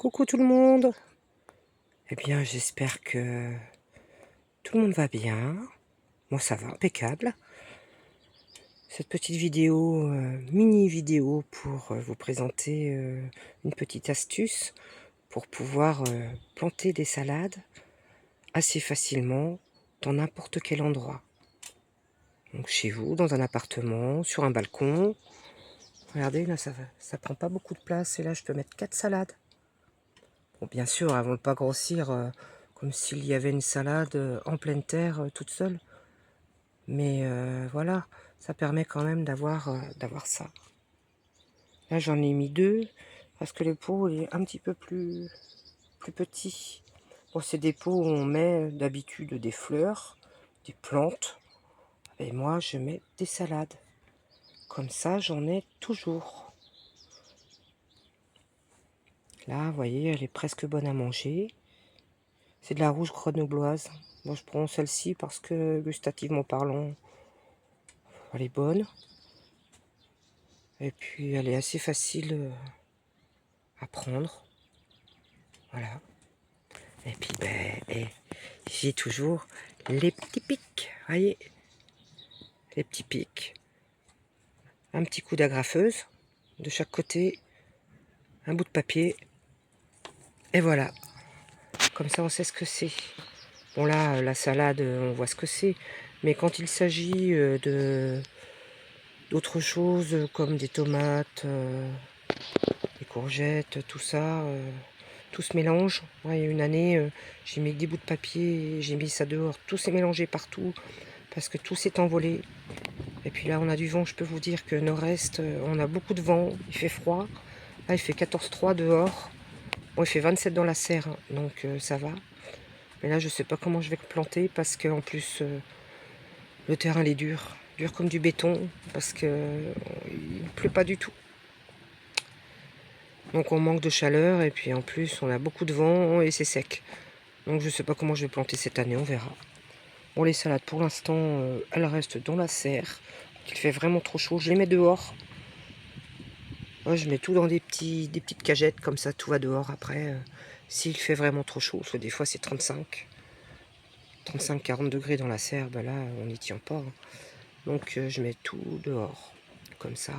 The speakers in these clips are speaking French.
Coucou tout le monde. Eh bien, j'espère que tout le monde va bien. Moi, ça va, impeccable. Cette petite vidéo, mini vidéo pour vous présenter une petite astuce pour pouvoir planter des salades assez facilement dans n'importe quel endroit. Donc chez vous, dans un appartement, sur un balcon. Regardez, là, ça prend pas beaucoup de place et là, je peux mettre 4 salades. Bon, bien sûr, elles ne vont pas grossir comme s'il y avait une salade en pleine terre toute seule. Mais voilà, ça permet quand même d'avoir ça. Là, j'en ai mis 2 parce que le pot est un petit peu plus petit. Bon, c'est des pots où on met d'habitude des fleurs, des plantes. Et moi, je mets des salades. Comme ça, j'en ai toujours. Là, vous voyez, elle est presque bonne à manger. C'est de la rouge grenobloise. Moi, je prends celle-ci parce que, gustativement parlant, elle est bonne. Et puis, elle est assez facile à prendre. Voilà. Et puis, j'ai toujours les petits pics. Voyez, les petits pics. Un petit coup d'agrafeuse de chaque côté. Un bout de papier. Et voilà. Comme ça, on sait ce que c'est. Bon, là, la salade, on voit ce que c'est. Mais quand il s'agit d'autres choses comme des tomates, des courgettes, tout ça, tout se mélange. Ouais, il y a une année, j'ai mis des bouts de papier, j'ai mis ça dehors, tout s'est mélangé partout parce que tout s'est envolé. Et puis là, on a du vent, je peux vous dire que nord-est, on a beaucoup de vent, il fait froid. Là, il fait 14,3 dehors. Bon, il fait 27 dans la serre, hein, donc ça va. Mais là, je sais pas comment je vais planter parce qu'en plus, le terrain il est dur, dur comme du béton, parce que il pleut pas du tout. Donc on manque de chaleur et puis en plus on a beaucoup de vent et c'est sec. Donc je sais pas comment je vais planter cette année, on verra. Bon, les salades pour l'instant elles restent dans la serre. Il fait vraiment trop chaud, je les mets dehors. Moi, je mets tout dans des petites cagettes comme ça, tout va dehors après. S'il fait vraiment trop chaud, parce que des fois c'est 35-40 degrés dans la serre, ben là on n'y tient pas. Hein. Donc je mets tout dehors. Comme ça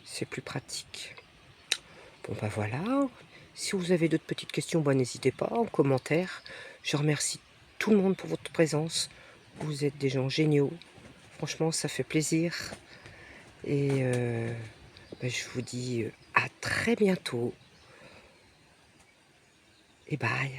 c'est plus pratique. Bon ben voilà, si vous avez d'autres petites questions, ben, n'hésitez pas en commentaire. Je remercie tout le monde pour votre présence. Vous êtes des gens géniaux. Franchement, ça fait plaisir. Et ben, je vous dis à très bientôt. Et bye.